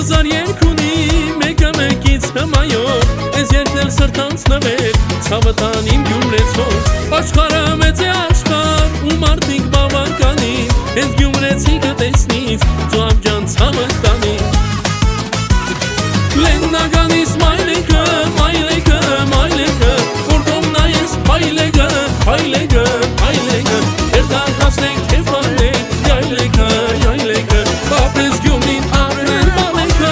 հազար երկունի մեկը մեկից հմայով Ես երկնել սրտանց նվեր ցավը տանիմ Գյումրեցով Աշխարհը մեծ է աշխարհ ու մարդիկ բավականի Հենց Գյումրեցի կտեսնից ծուավ ջան ցավը տանի Լեննագանիս մայլեկը, մայլեկը, մայլեկը Որտոմ նայես մայլեկը, մայլեկը, մայլեկը Երդան հասնենք կեվանենք յայլեկը, յայլեկը Ապրես Գյումրին ապրեն բալեկը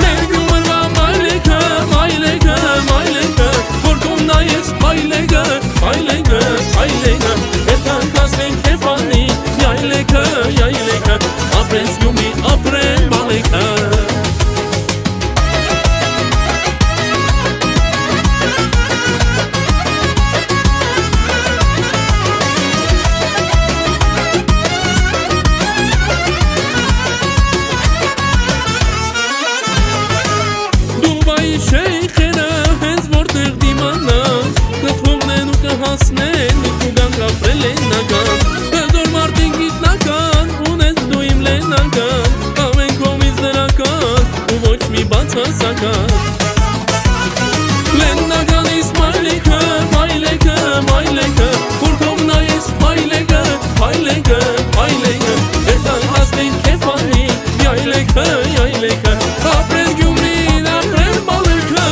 Մեր Գյումրվա մայլեկը, մայլեկը, մայլեկը Որտոմ նայես մայլեկը, մայլեկը, մայլեկը Երդան հասնենք կեվանենք յայլեկը, յայլեկը Ապրես Գյումրին ապրեն բալեկը Շեյխերը հենց որտեղ դիմանան Կթողնեն ու կհասնեն ու կուգան կապրել են նական Հեզոր մարդիկ գիտնական ունես դու իմ լենական Ամեն կողմից դրական ու ոչ մի բացասական Լեննականից մայլեկը, մայլեկը, մայլեկը Որտով նայես մայլեկը, մայլեկը, մայլեկը Երդան հասնեն կեվանի յայլեկը, յայլեկը Ապրես Գյումրին ապրեն բալեկը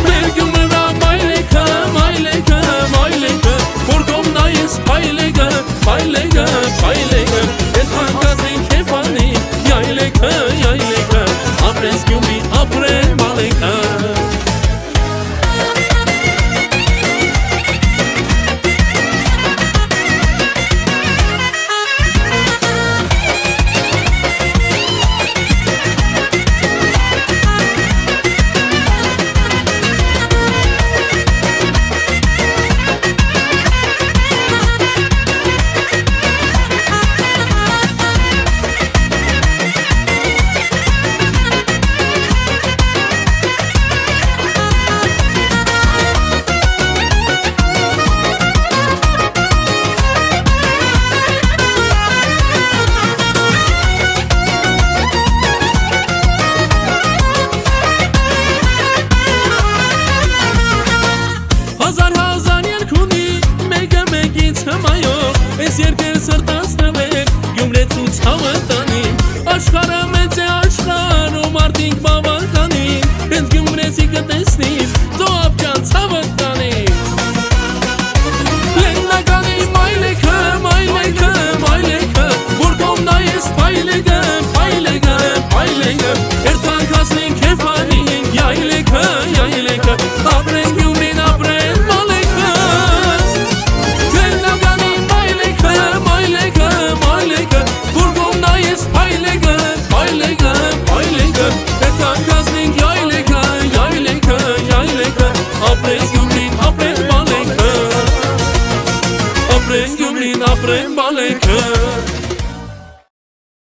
Մեր Գյումրվա մայլեկը, մայլեկը, մայլեկը Որտով նայես մայլեկը, մայլեկը, մայլեկը Երդան հասնեն կեվանի յայլեկը, յայլեկը Ապրես Գյումրին ապրեն բալեկը Հազար երկունի մեկը մեկից հմայով Ես երկել սրտանց նվեր Գյումրեցու ցավը տանի Աշխարհը մեծ է աշխարհ ու մարդիկ բավականի Հենց Գյումրեցի կտեսնից ծոապ ջան ցավը տանի Լեննականի մայլեկը, մայլեկը, մայլեկը Որտով նայես մայլեկը, մայլեկը, մայլեկը Երդան հասնենք կեվանենք յայլեկը, յայլեկը Ապրեն Գյումրին ապրեն Ապրեն Գյումրին ապրեն բալեկը